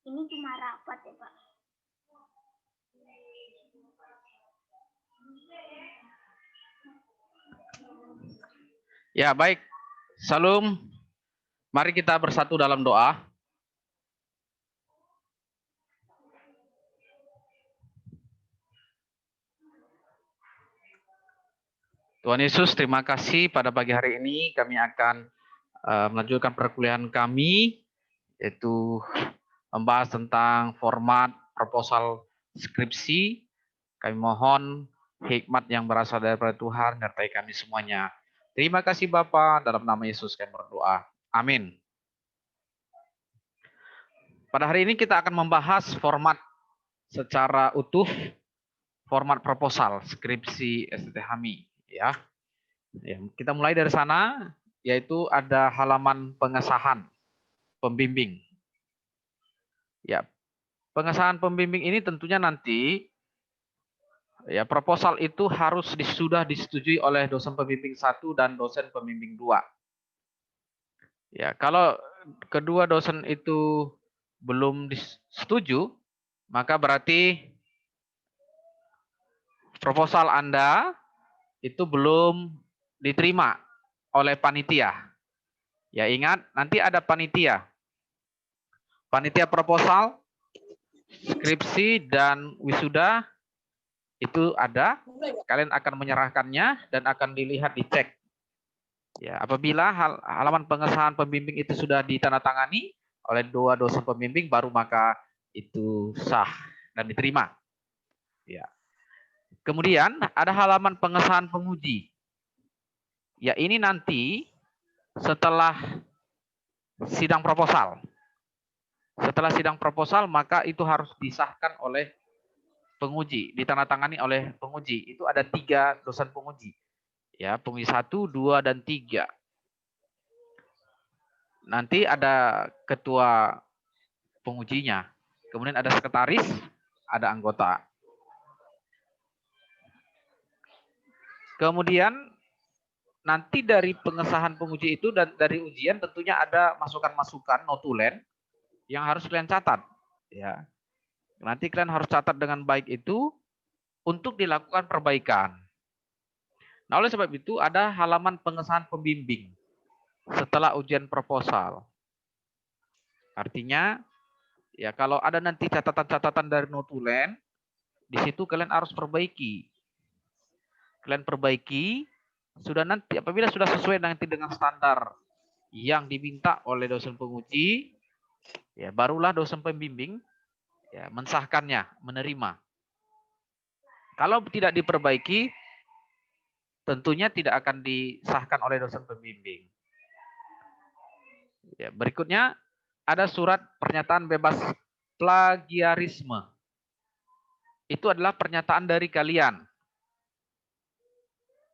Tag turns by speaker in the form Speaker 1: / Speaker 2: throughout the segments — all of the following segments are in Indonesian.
Speaker 1: Ini cuma rapat ya, Pak.
Speaker 2: Ya, baik. Salam. Mari kita bersatu dalam doa. Tuhan Yesus, terima kasih pada pagi hari ini kami akan melanjutkan perkuliahan kami, yaitu membahas tentang format proposal skripsi. Kami mohon hikmat yang berasal daripada Tuhan menyertai kami semuanya. Terima kasih Bapa, dalam nama Yesus kami berdoa. Amin. Pada hari ini kita akan membahas format secara utuh, format proposal skripsi STTHMI. Ya, kita mulai dari sana, yaitu ada halaman pengesahan pembimbing. Ya, pengesahan pembimbing ini tentunya nanti ya proposal itu harus sudah disetujui oleh dosen pembimbing 1 dan dosen pembimbing 2. Ya, kalau kedua dosen itu belum setuju, maka berarti proposal Anda itu belum diterima oleh panitia. Ya, ingat nanti ada panitia. Panitia proposal, skripsi dan wisuda itu ada. Kalian akan menyerahkannya dan akan dilihat, dicek. Ya, apabila halaman pengesahan pembimbing itu sudah ditandatangani oleh dua dosen pembimbing, baru maka itu sah dan diterima. Ya. Kemudian ada halaman pengesahan penguji. Ya, ini nanti setelah sidang proposal. Setelah sidang proposal, maka itu harus disahkan oleh penguji, ditandatangani oleh penguji. Itu ada 3 dosen penguji. Ya, penguji 1, 2, dan 3. Nanti ada ketua pengujinya. Kemudian ada sekretaris, ada anggota. Kemudian nanti dari pengesahan penguji itu dan dari ujian tentunya ada masukan-masukan notulen yang harus kalian catat. Ya, nanti kalian harus catat dengan baik itu untuk dilakukan perbaikan. Nah, oleh sebab itu ada halaman pengesahan pembimbing setelah ujian proposal. Artinya, ya kalau ada nanti catatan-catatan dari notulen, di situ kalian harus perbaiki. Kalian perbaiki, sudah nanti apabila sudah sesuai nanti dengan standar yang diminta oleh dosen penguji, ya barulah dosen pembimbing ya mensahkannya, menerima. Kalau tidak diperbaiki, tentunya tidak akan disahkan oleh dosen pembimbing. Ya, berikutnya ada surat pernyataan bebas plagiarisme. Itu adalah pernyataan dari kalian.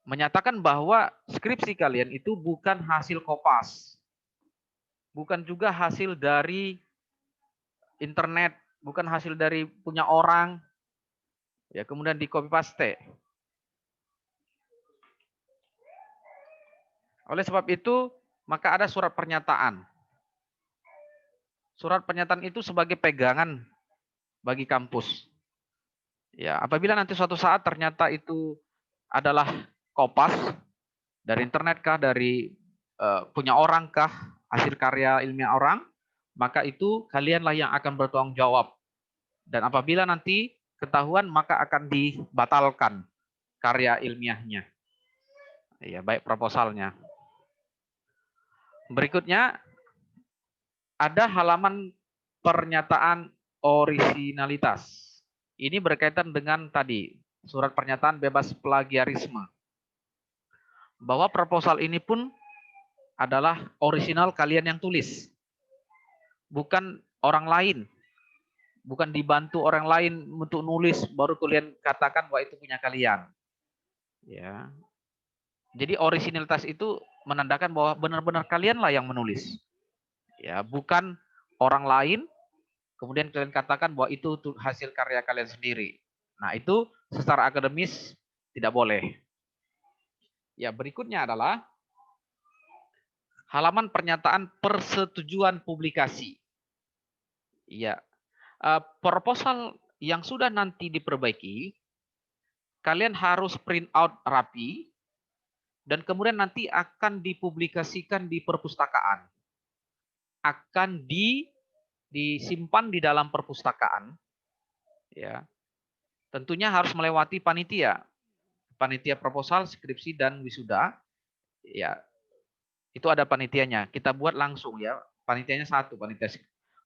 Speaker 2: Menyatakan bahwa skripsi kalian itu bukan hasil kopas. Bukan juga hasil dari internet, bukan hasil dari punya orang. Ya, kemudian di copy paste. Oleh sebab itu, maka ada surat pernyataan. Surat pernyataan itu sebagai pegangan bagi kampus. Ya, apabila nanti suatu saat ternyata itu adalah kopas dari internet kah, dari punya orang kah, hasil karya ilmiah orang, maka itu kalianlah yang akan bertanggung jawab. Dan apabila nanti ketahuan, maka akan dibatalkan karya ilmiahnya. Ya, baik proposalnya. Berikutnya ada halaman pernyataan orisinalitas. Ini berkaitan dengan tadi surat pernyataan bebas plagiarisme. Bahwa proposal ini pun adalah orisinal kalian yang tulis. Bukan orang lain. Bukan dibantu orang lain untuk nulis baru kalian katakan bahwa itu punya kalian. Ya. Jadi orisinalitas itu menandakan bahwa benar-benar kalianlah yang menulis. Ya, bukan orang lain kemudian kalian katakan bahwa itu hasil karya kalian sendiri. Nah, itu secara akademis tidak boleh. Ya, berikutnya adalah halaman pernyataan persetujuan publikasi. Ya, Proposal yang sudah nanti diperbaiki, kalian harus print out rapi, dan kemudian nanti akan dipublikasikan di perpustakaan. Akan disimpan di dalam perpustakaan. Ya. Tentunya harus melewati panitia. Panitia proposal, skripsi, dan wisuda. Ya, itu ada panitianya. Kita buat langsung ya. Panitianya satu, panitia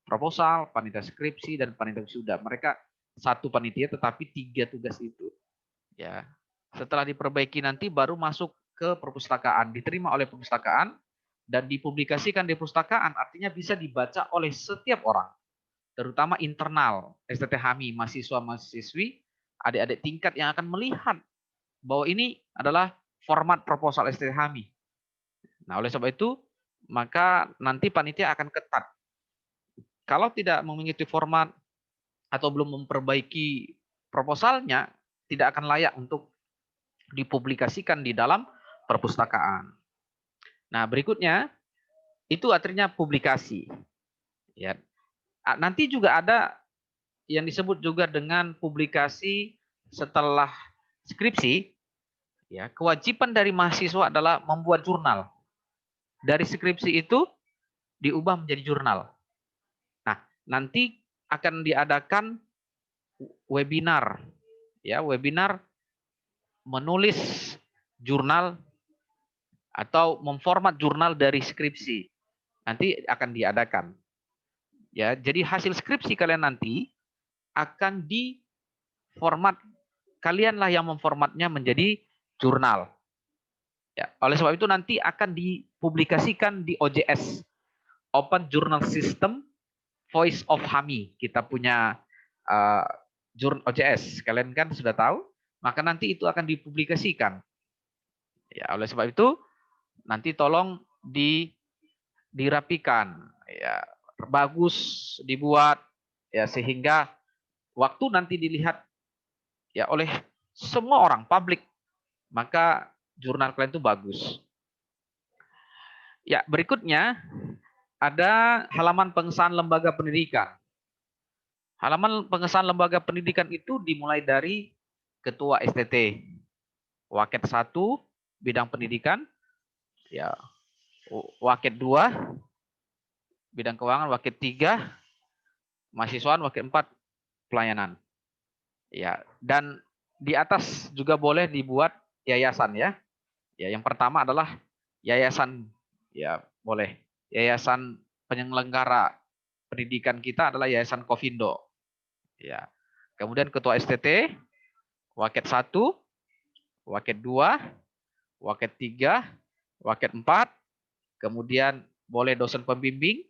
Speaker 2: proposal, panitia skripsi, dan panitia wisuda. Mereka satu panitia tetapi 3 tugas itu. Ya. Setelah diperbaiki nanti baru masuk ke perpustakaan, diterima oleh perpustakaan dan dipublikasikan di perpustakaan, artinya bisa dibaca oleh setiap orang, terutama internal STT HAMI, mahasiswa-mahasiswi, adik-adik tingkat yang akan melihat bahwa ini adalah format proposal STT HAMI. Nah, oleh sebab itu, maka nanti panitia akan ketat. Kalau tidak mengikuti format atau belum memperbaiki proposalnya, tidak akan layak untuk dipublikasikan di dalam perpustakaan. Nah, berikutnya itu artinya publikasi. Ya. Nanti juga ada yang disebut juga dengan publikasi setelah skripsi. Ya, kewajiban dari mahasiswa adalah membuat jurnal. Dari skripsi itu diubah menjadi jurnal. Nah, nanti akan diadakan webinar. Ya, webinar menulis jurnal atau memformat jurnal dari skripsi. Nanti akan diadakan. Ya, jadi hasil skripsi kalian nanti akan diformat, kalianlah yang memformatnya menjadi jurnal. Ya, oleh sebab itu nanti akan dipublikasikan di OJS, Open Journal System Voice of HAMI. Kita punya OJS, kalian kan sudah tahu, maka nanti itu akan dipublikasikan. Ya, oleh sebab itu nanti tolong dirapikan, ya, bagus dibuat, ya, sehingga waktu nanti dilihat ya oleh semua orang publik, maka jurnal kalian itu bagus. Ya, berikutnya ada halaman pengesahan lembaga pendidikan. Halaman pengesahan lembaga pendidikan itu dimulai dari ketua STT, waket 1 bidang pendidikan, ya, waket 2 bidang keuangan, waket 3 mahasiswaan, waket 4 pelayanan. Ya, dan di atas juga boleh dibuat yayasan ya. Ya, yang pertama adalah yayasan, ya boleh. Yayasan penyelenggara pendidikan kita adalah Yayasan Kofindo. Ya. Kemudian ketua STT, waket 1, waket 2, waket 3, waket 4, kemudian boleh dosen pembimbing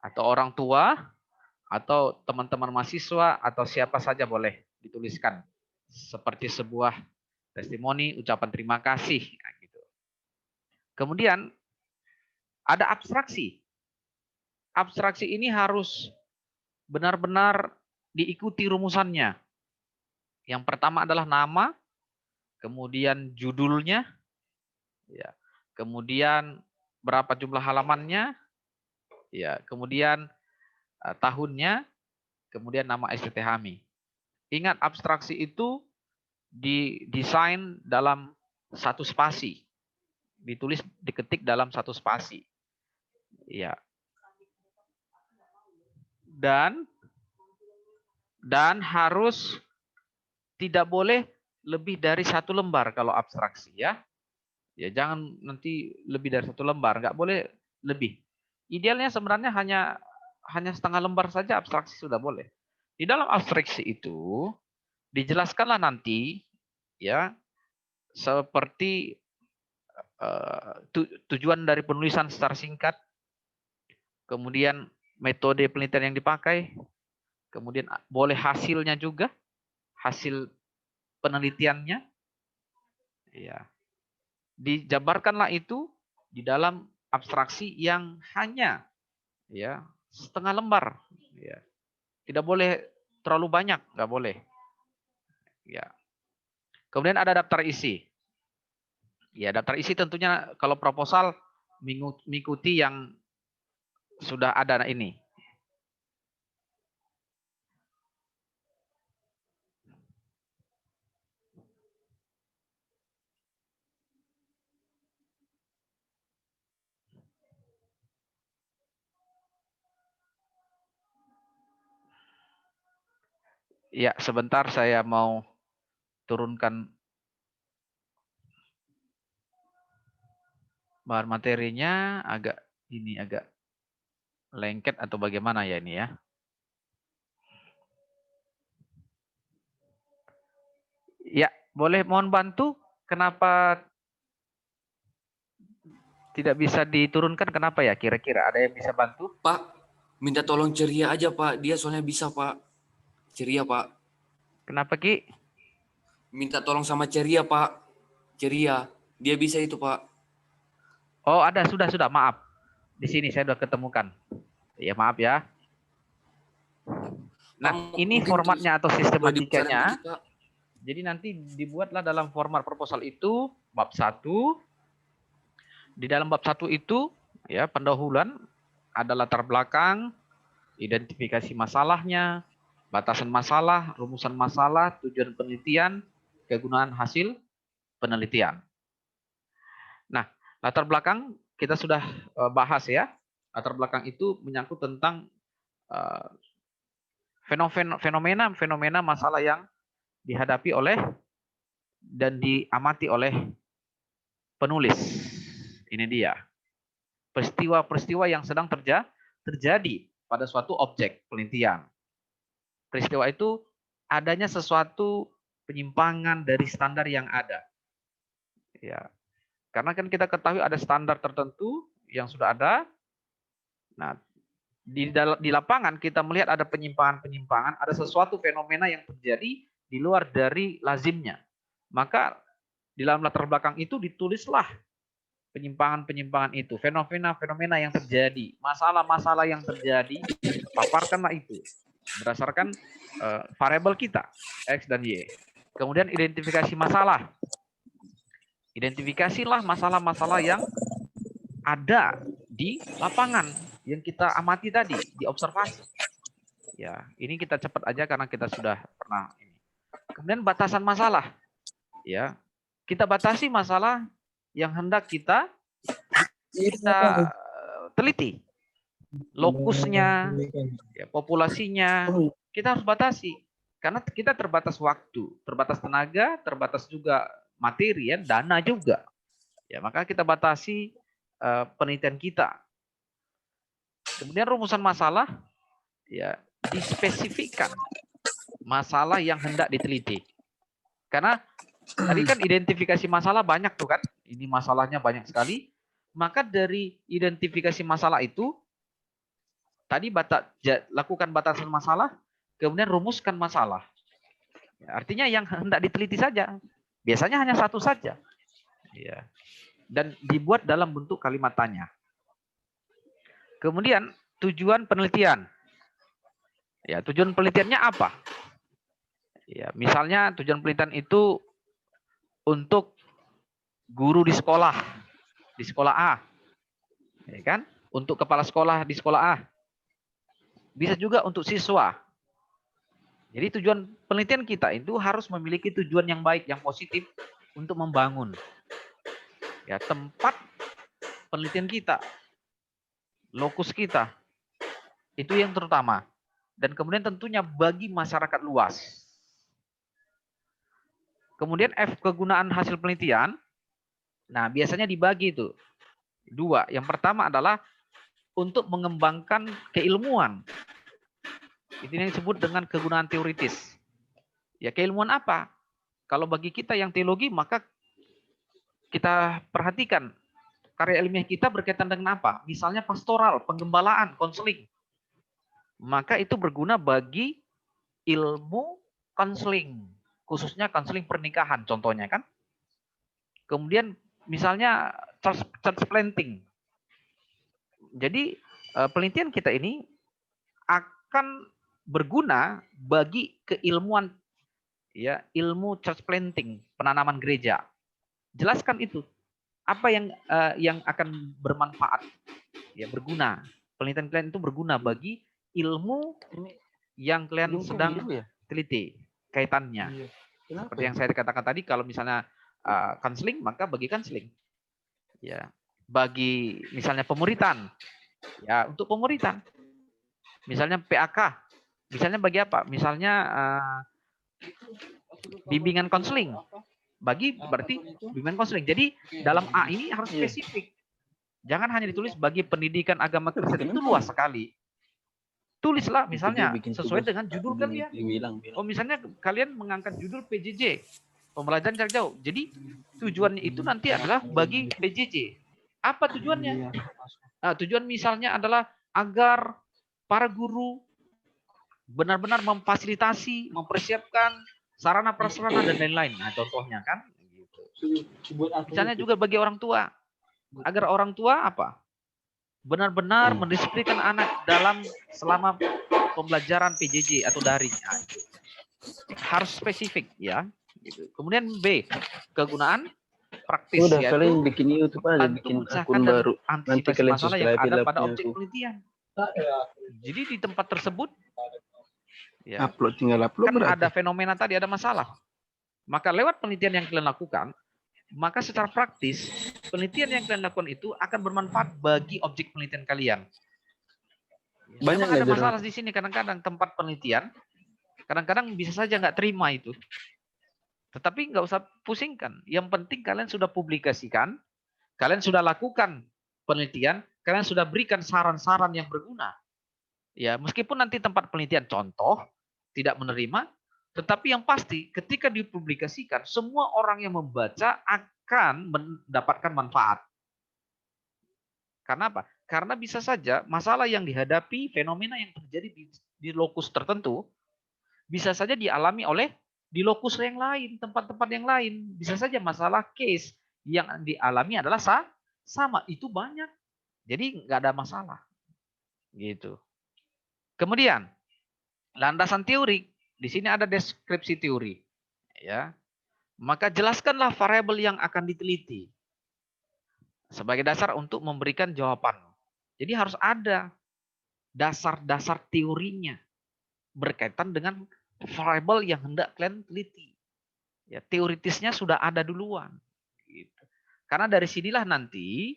Speaker 2: atau orang tua atau teman-teman mahasiswa atau siapa saja boleh dituliskan seperti sebuah testimoni, ucapan terima kasih. Nah, gitu. Kemudian ada abstraksi. Abstraksi ini harus benar-benar diikuti rumusannya. Yang pertama adalah nama, kemudian judulnya, ya, kemudian berapa jumlah halamannya, ya, kemudian tahunnya, kemudian nama STT HAMI. Ingat, abstraksi itu didesain dalam satu spasi, ditulis, diketik dalam satu spasi, ya. Dan harus tidak boleh lebih dari 1 lembar kalau abstraksi ya. Ya, jangan nanti lebih dari 1 lembar, nggak boleh lebih. Idealnya sebenarnya hanya setengah lembar saja abstraksi sudah boleh. Di dalam abstraksi itu dijelaskanlah nanti ya seperti tujuan dari penulisan secara singkat, kemudian metode penelitian yang dipakai, kemudian boleh hasilnya juga, hasil penelitiannya, ya. Dijabarkanlah itu di dalam abstraksi yang hanya ya setengah lembar, ya. Tidak boleh terlalu banyak, nggak boleh. Ya. Kemudian ada daftar isi. Ya, daftar isi tentunya kalau proposal mengikuti yang sudah ada ini. Ya, sebentar saya mau turunkan bahan materinya agak lengket atau bagaimana ya ini ya. Ya, boleh mohon bantu. Kenapa tidak bisa diturunkan? Kenapa ya? Kira-kira ada yang bisa bantu?
Speaker 3: Pak, minta tolong ceria aja Pak. Dia soalnya bisa Pak. Ceria Pak.
Speaker 2: Kenapa Ki?
Speaker 3: Minta tolong sama ceria Pak. Ceria. Dia bisa itu Pak.
Speaker 2: Oh, ada sudah maaf. Di sini saya sudah ketemukan. Ya maaf ya. Nah,
Speaker 3: Pak,
Speaker 2: ini
Speaker 3: mungkin
Speaker 2: formatnya atau
Speaker 3: boleh dibocorin
Speaker 2: sistematikanya.
Speaker 3: dikit Pak.
Speaker 2: Jadi nanti dibuatlah dalam format proposal itu bab 1. Di dalam bab 1 itu ya pendahuluan ada latar belakang, identifikasi masalahnya, batasan masalah, rumusan masalah, tujuan penelitian, kegunaan hasil penelitian. Nah, latar belakang kita sudah bahas ya. Latar belakang itu menyangkut tentang fenomena masalah yang dihadapi oleh dan diamati oleh penulis. Ini dia. Peristiwa-peristiwa yang sedang terjadi pada suatu objek penelitian. Peristiwa itu adanya sesuatu penyimpangan dari standar yang ada. Ya. Karena kan kita ketahui ada standar tertentu yang sudah ada. Nah, di lapangan kita melihat ada penyimpangan-penyimpangan, ada sesuatu fenomena yang terjadi di luar dari lazimnya. Maka di dalam latar belakang itu ditulislah penyimpangan-penyimpangan itu, fenomena-fenomena yang terjadi, masalah-masalah yang terjadi, paparkanlah itu berdasarkan variabel kita X dan Y. Kemudian identifikasi masalah. Identifikasilah masalah-masalah yang ada di lapangan yang kita amati tadi, diobservasi. Ya, ini kita cepat aja karena kita sudah pernah ini. Kemudian batasan masalah. Ya. Kita batasi masalah yang hendak kita teliti. Lokusnya, ya, populasinya, kita harus batasi. Karena kita terbatas waktu, terbatas tenaga, terbatas juga materi, ya, dana juga. Ya, maka kita batasi penelitian kita. Kemudian rumusan masalah, ya, dispesifikkan masalah yang hendak diteliti. Karena tadi kan identifikasi masalah banyak tuh kan, ini masalahnya banyak sekali. Maka dari identifikasi masalah itu, tadi lakukan batasan masalah, kemudian rumuskan masalah. Ya, artinya yang hendak diteliti saja, biasanya hanya satu saja. Ya. Dan dibuat dalam bentuk kalimat tanya. Kemudian tujuan penelitian. Ya, tujuan penelitiannya apa? Ya, misalnya tujuan penelitian itu untuk guru di sekolah A, ya kan? Untuk kepala sekolah di sekolah A. Bisa juga untuk siswa. Jadi tujuan penelitian kita itu harus memiliki tujuan yang baik, yang positif untuk membangun ya tempat penelitian kita, lokus kita. Itu yang terutama. Dan kemudian tentunya bagi masyarakat luas. Kemudian F, kegunaan hasil penelitian. Nah, biasanya dibagi itu dua. Yang pertama adalah untuk mengembangkan keilmuan. Itu yang disebut dengan kegunaan teoritis. Ya, keilmuan apa? Kalau bagi kita yang teologi, maka kita perhatikan karya ilmiah kita berkaitan dengan apa? Misalnya pastoral, penggembalaan, konseling. Maka itu berguna bagi ilmu konseling, khususnya konseling pernikahan contohnya kan. Kemudian misalnya church planting. Jadi penelitian kita ini akan berguna bagi keilmuan ya, ilmu church planting, penanaman gereja. Jelaskan itu. Apa yang akan bermanfaat? Ya, berguna. Penelitian kalian itu berguna bagi ilmu yang kalian sedang teliti kaitannya. Seperti yang saya katakan tadi, kalau misalnya counseling, maka bagi counseling. Ya, bagi misalnya pemuritan, ya untuk pemuritan. Misalnya PAK, Misalnya bagi apa? Misalnya bimbingan konseling. Bagi berarti bimbingan konseling. Jadi dalam A ini harus spesifik. Jangan hanya ditulis bagi pendidikan agama Kristen, itu luas sekali. Tulislah misalnya sesuai dengan judul kalian. Oh misalnya kalian mengangkat judul PJJ, pembelajaran jarak jauh. Jadi tujuannya itu nanti adalah bagi PJJ. Apa tujuannya? Nah, tujuan misalnya adalah agar para guru benar-benar memfasilitasi, mempersiapkan sarana prasarana dan lain-lain. Nah, contohnya kan gitu. Misalnya juga bagi orang tua, agar orang tua apa? Benar-benar mendisiplinkan anak dalam selama pembelajaran PJJ atau daring. Nah, itu. Harus spesifik ya. Gitu. Kemudian B, kegunaan praktis
Speaker 4: Udah
Speaker 2: yaitu
Speaker 4: kalian bikin YouTube aja,
Speaker 2: bantu
Speaker 4: bikin
Speaker 2: memecahkan
Speaker 4: akun
Speaker 2: dan
Speaker 4: baru. Nanti
Speaker 2: antisipasi
Speaker 4: kalian
Speaker 2: masalah yang
Speaker 4: subscribe
Speaker 2: ada
Speaker 4: lah
Speaker 2: pada
Speaker 4: punya
Speaker 2: objek
Speaker 4: aku.
Speaker 2: penelitian. Jadi di tempat tersebut ya,
Speaker 4: Upload, tinggal upload
Speaker 2: kan
Speaker 4: berarti.
Speaker 2: ada fenomena tadi, ada masalah. Maka lewat penelitian yang kalian lakukan, maka secara praktis penelitian yang kalian lakukan itu akan bermanfaat bagi objek penelitian kalian.
Speaker 4: Banyak
Speaker 2: Memang ada
Speaker 4: nggak,
Speaker 2: masalah di sini kadang-kadang tempat penelitian, kadang-kadang bisa saja nggak terima itu. Tetapi nggak usah pusingkan. Yang penting kalian sudah publikasikan, kalian sudah lakukan penelitian, kalian sudah berikan saran-saran yang berguna. Ya, meskipun nanti tempat penelitian contoh tidak menerima, tetapi yang pasti ketika dipublikasikan, semua orang yang membaca akan mendapatkan manfaat. Karena apa? Karena bisa saja masalah yang dihadapi, fenomena yang terjadi di lokus tertentu, bisa saja dialami oleh di lokus yang lain, tempat-tempat yang lain. Bisa saja masalah case yang dialami adalah sama, itu banyak. Jadi nggak ada masalah. Gitu. Kemudian, landasan teori. Di sini ada deskripsi teori. Ya. Maka jelaskanlah variabel yang akan diteliti sebagai dasar untuk memberikan jawaban. Jadi harus ada dasar-dasar teorinya berkaitan dengan variabel yang hendak kalian teliti. Ya, teoritisnya sudah ada duluan. Gitu. Karena dari sinilah nanti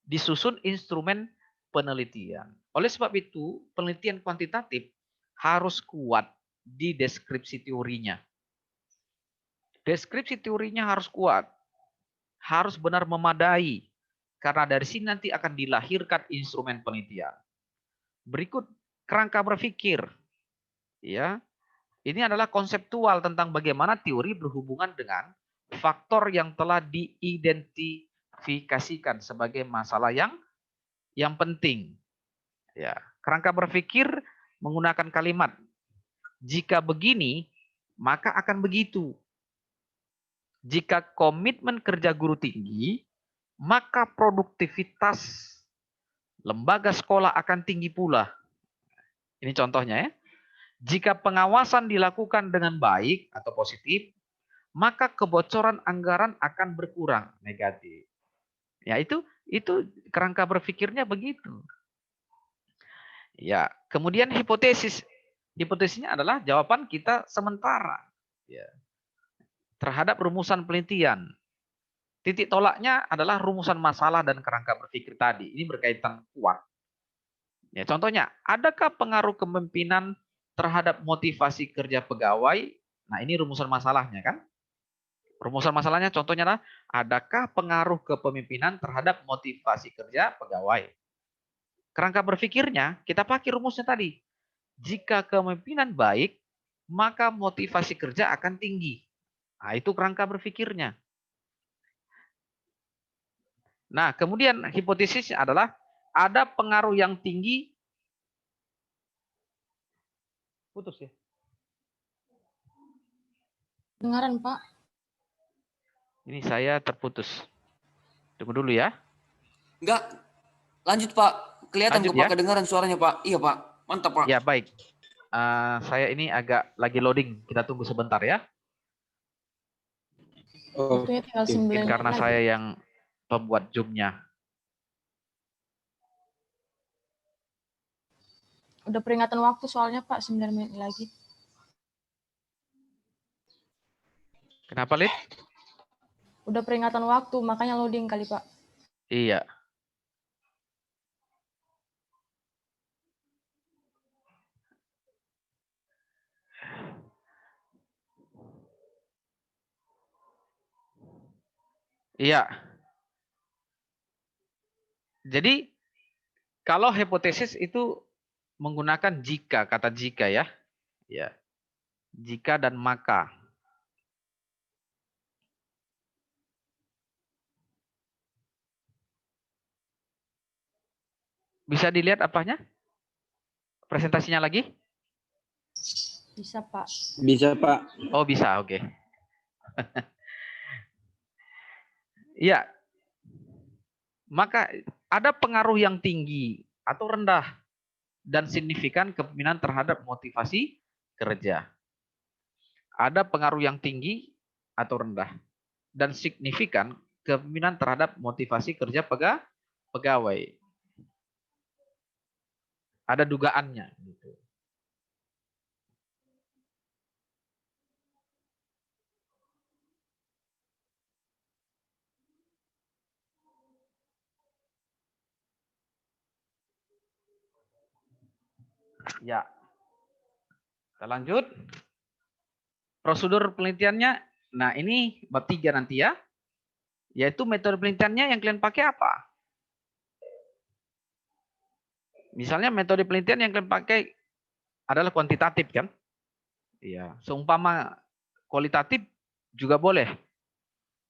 Speaker 2: disusun instrumen penelitian. Oleh sebab itu, penelitian kuantitatif harus kuat di deskripsi teorinya. Deskripsi teorinya harus kuat, harus benar memadai, karena dari sini nanti akan dilahirkan instrumen penelitian. Berikut kerangka berpikir, ya. Ini adalah konseptual tentang bagaimana teori berhubungan dengan faktor yang telah diidentifikasikan sebagai masalah yang penting. Ya, kerangka berpikir menggunakan kalimat jika begini, maka akan begitu. Jika komitmen kerja guru tinggi, maka produktivitas lembaga sekolah akan tinggi pula. Ini contohnya ya. Jika pengawasan dilakukan dengan baik atau positif, maka kebocoran anggaran akan berkurang negatif. Ya, itu kerangka berpikirnya begitu. Ya, kemudian hipotesis. Hipotesisnya adalah jawaban kita sementara. Ya. Terhadap rumusan penelitian. Titik tolaknya adalah rumusan masalah dan kerangka berpikir tadi. Ini berkaitan kuat. Ya, contohnya, adakah pengaruh kepemimpinan terhadap motivasi kerja pegawai? Nah, ini rumusan masalahnya kan? Rumusan masalahnya contohnya adalah, adakah pengaruh kepemimpinan terhadap motivasi kerja pegawai? Kerangka berpikirnya, kita pakai rumusnya tadi. Jika kepemimpinan baik, maka motivasi kerja akan tinggi. Nah, itu kerangka berpikirnya. Nah, kemudian hipotesisnya adalah ada pengaruh yang tinggi. Putus ya?
Speaker 5: Dengaran, Pak.
Speaker 2: Ini saya terputus. Tunggu dulu ya.
Speaker 3: Enggak. Lanjut, Pak. Kelihatan
Speaker 2: Lanjut,
Speaker 3: kok Pak
Speaker 2: ya?
Speaker 3: kedengaran suaranya, Pak. Iya, Pak. Mantap, Pak.
Speaker 2: Ya, baik. Saya ini agak lagi loading. Kita tunggu sebentar ya.
Speaker 5: Waktunya tinggal 9
Speaker 2: Mungkin
Speaker 5: menit
Speaker 2: karena
Speaker 5: lagi.
Speaker 2: saya yang pembuat Zoom-nya.
Speaker 5: Udah peringatan waktu soalnya, Pak, 9 menit lagi.
Speaker 2: Kenapa, Lid?
Speaker 5: Udah peringatan waktu, makanya loading kali, Pak.
Speaker 2: Iya. Iya. Jadi kalau hipotesis itu menggunakan jika, kata jika ya. Ya. Jika dan maka. Bisa dilihat apanya? Presentasinya lagi?
Speaker 5: Bisa, Pak.
Speaker 4: Bisa, Pak.
Speaker 2: Oh, bisa, oke. Iya. Maka ada pengaruh yang tinggi atau rendah dan signifikan kepemimpinan terhadap motivasi kerja. Ada pengaruh yang tinggi atau rendah dan signifikan kepemimpinan terhadap motivasi kerja pegawai. Ada dugaannya. Gitu. Ya, kita lanjut. Prosedur penelitiannya, nah ini bab 3 nanti ya. Yaitu metode penelitiannya yang kalian pakai apa? Misalnya metode penelitian yang kalian pakai adalah kuantitatif kan? Iya, seumpama kualitatif juga boleh.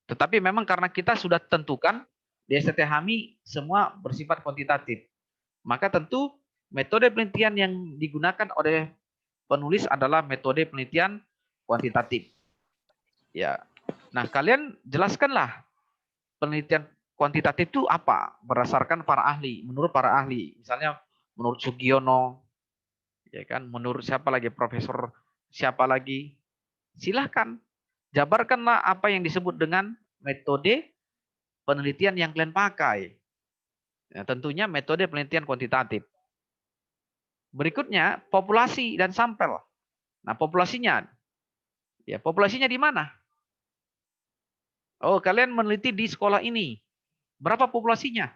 Speaker 2: Tetapi memang karena kita sudah tentukan di STT HAMI semua bersifat kuantitatif. Maka tentu metode penelitian yang digunakan oleh penulis adalah metode penelitian kuantitatif. Ya. Nah, kalian jelaskanlah penelitian kuantitatif itu apa berdasarkan para ahli, menurut para ahli. Misalnya menurut Sugiono, ya kan, menurut siapa lagi, Profesor siapa lagi. Silahkan jabarkanlah apa yang disebut dengan metode penelitian yang kalian pakai. Ya, tentunya metode penelitian kuantitatif. Berikutnya populasi dan sampel. Nah, populasinya, ya populasinya di mana? Oh, kalian meneliti di sekolah ini. Berapa populasinya?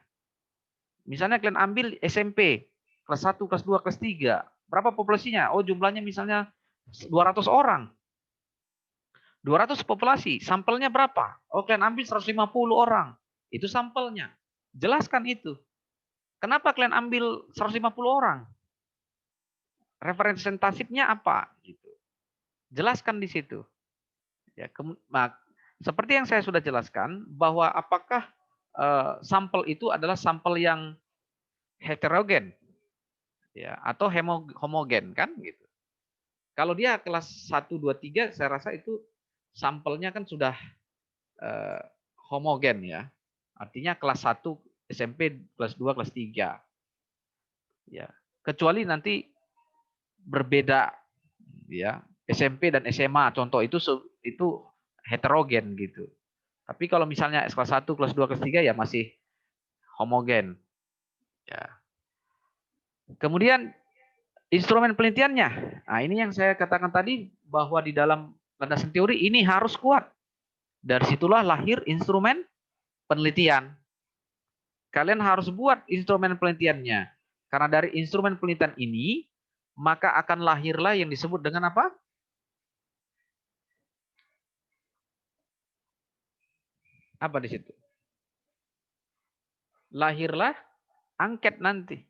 Speaker 2: Misalnya kalian ambil SMP, kelas 1, kelas 2, kelas 3. Berapa populasinya? Oh, jumlahnya misalnya 200 orang. 200 populasi, sampelnya berapa? Oh, kalian ambil 150 orang. Itu sampelnya. Jelaskan itu. Kenapa kalian ambil 150 orang? Representatifnya apa? Gitu. Jelaskan di situ. Ya, seperti yang saya sudah jelaskan, bahwa apakah sampel itu adalah sampel yang heterogen, ya, atau homogen kan? Gitu. Kalau dia kelas 1, 2, 3, saya rasa itu sampelnya kan sudah homogen ya. Artinya kelas 1 SMP, kelas 2, kelas 3. Ya. Kecuali nanti berbeda ya. SMP dan SMA contoh itu heterogen gitu. Tapi kalau misalnya kelas 1, kelas 2, kelas 3 ya masih homogen. Ya. Kemudian instrumen penelitiannya. Nah, ini yang saya katakan tadi bahwa di dalam landasan teori ini harus kuat. Dari situlah lahir instrumen penelitian. Kalian harus buat instrumen penelitiannya. Karena dari instrumen penelitian ini, maka akan lahirlah yang disebut dengan apa? Apa di situ? Lahirlah angket nanti.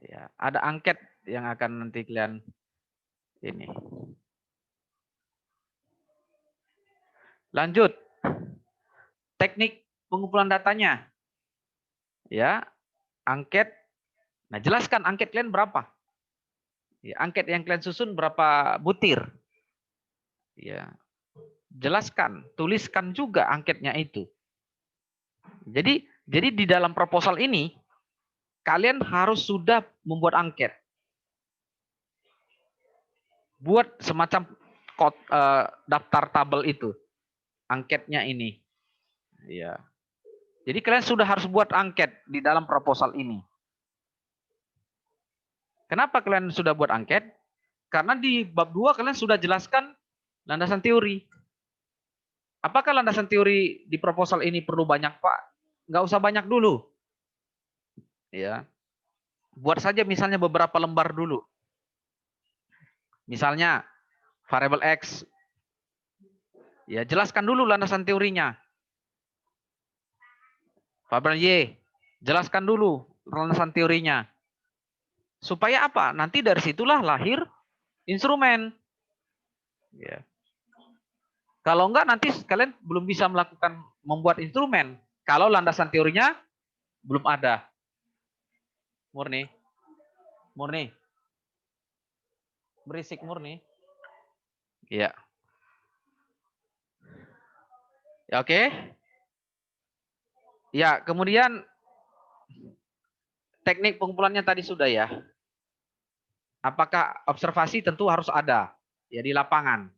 Speaker 2: Ya, ada angket yang akan nanti kalian ini. Lanjut. Teknik pengumpulan datanya. Ya, angket. Nah, jelaskan angket kalian berapa? Ya, angket yang kalian susun berapa butir? Ya. Jelaskan, tuliskan juga angketnya itu. Jadi di dalam proposal ini kalian harus sudah membuat angket. Buat semacam daftar tabel itu. Angketnya ini. Ya. Jadi kalian sudah harus buat angket di dalam proposal ini. Kenapa kalian sudah buat angket? Karena di bab 2 kalian sudah jelaskan landasan teori. Apakah landasan teori di proposal ini perlu banyak, Pak? Nggak usah banyak dulu. Ya. Buat saja misalnya beberapa lembar dulu. Misalnya variabel X Ya, jelaskan dulu landasan teorinya. Fabian Y, jelaskan dulu landasan teorinya. Supaya apa? Nanti dari situlah lahir instrumen. Ya. Kalau enggak nanti kalian belum bisa melakukan membuat instrumen. Kalau landasan teorinya belum ada. Murni. Murni. Berisik murni. Iya. Ya, oke. Ya, kemudian teknik pengumpulannya tadi sudah ya. Apakah observasi tentu harus ada ya di lapangan.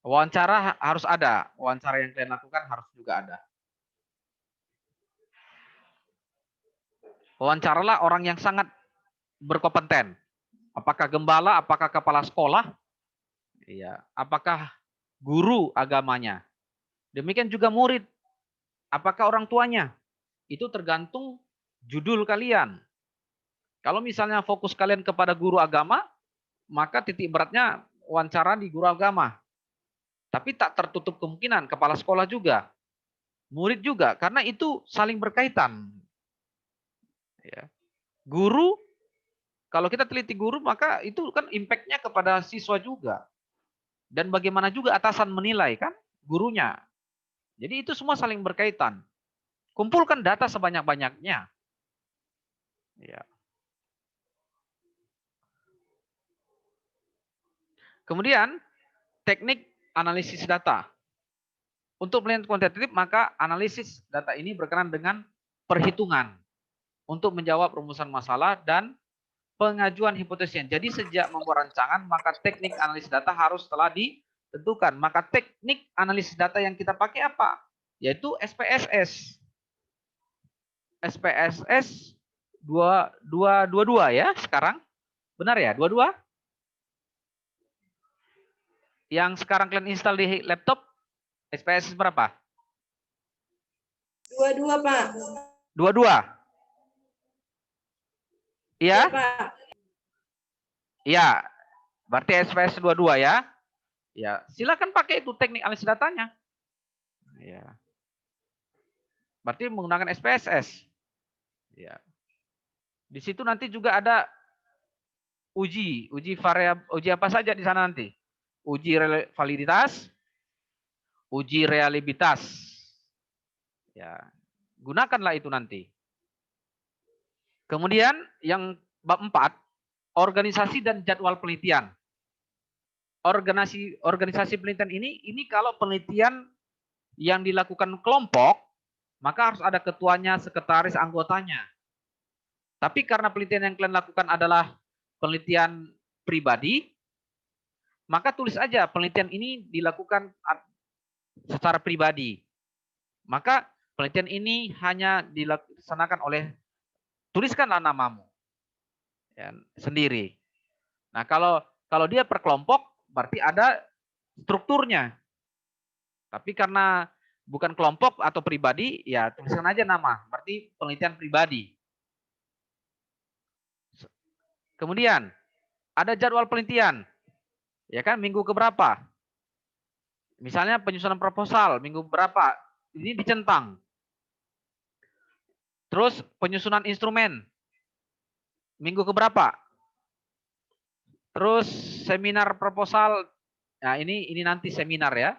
Speaker 2: Wawancara harus ada. Wawancara yang kalian lakukan harus juga ada. Wawancaralah orang yang sangat berkompeten. Apakah gembala, apakah kepala sekolah, ya, apakah guru agamanya. Demikian juga murid. Apakah orang tuanya? Itu tergantung judul kalian. Kalau misalnya fokus kalian kepada guru agama, maka titik beratnya wawancara di guru agama. Tapi tak tertutup kemungkinan kepala sekolah juga. Murid juga, karena itu saling berkaitan. Ya. Guru, kalau kita teliti guru, maka itu kan impact-nya kepada siswa juga. Dan bagaimana juga atasan menilai kan gurunya. Jadi itu semua saling berkaitan. Kumpulkan data sebanyak-banyaknya. Ya. Kemudian teknik analisis data. Untuk penelitian kuantitatif, maka analisis data ini berkenaan dengan perhitungan untuk menjawab rumusan masalah dan pengajuan hipotesisnya. Jadi sejak membuat rancangan, maka teknik analisis data harus telah ditentukan. Maka teknik analisis data yang kita pakai apa? Yaitu SPSS. SPSS 222 ya sekarang. Benar ya? 22? Yang sekarang kalian install di laptop, SPSS berapa?
Speaker 6: 22, Pak.
Speaker 2: 22. Iya?
Speaker 6: Pak.
Speaker 2: Iya. Berarti SPSS 22 ya. Ya, silakan pakai itu teknik analisis datanya. Ya. Berarti menggunakan SPSS. Ya. Di situ nanti juga ada uji variabel, uji apa saja di sana nanti? Uji validitas, uji reliabilitas. Ya, gunakanlah itu nanti. Kemudian yang bab 4, organisasi dan jadwal penelitian. Organisasi penelitian ini kalau penelitian yang dilakukan kelompok, maka harus ada ketuanya, sekretaris, anggotanya. Tapi karena penelitian yang kalian lakukan adalah penelitian pribadi, maka tulis aja penelitian ini dilakukan secara pribadi. Maka penelitian ini hanya dilaksanakan oleh, tuliskanlah namamu ya, sendiri. Nah kalau dia per kelompok, berarti ada strukturnya. Tapi karena bukan kelompok atau pribadi, ya tuliskan aja nama. Berarti penelitian pribadi. Kemudian ada jadwal penelitian. Ya kan, minggu keberapa? Misalnya penyusunan proposal, minggu berapa? Ini dicentang. Terus penyusunan instrumen, minggu keberapa? Terus seminar proposal, nah ini nanti seminar ya.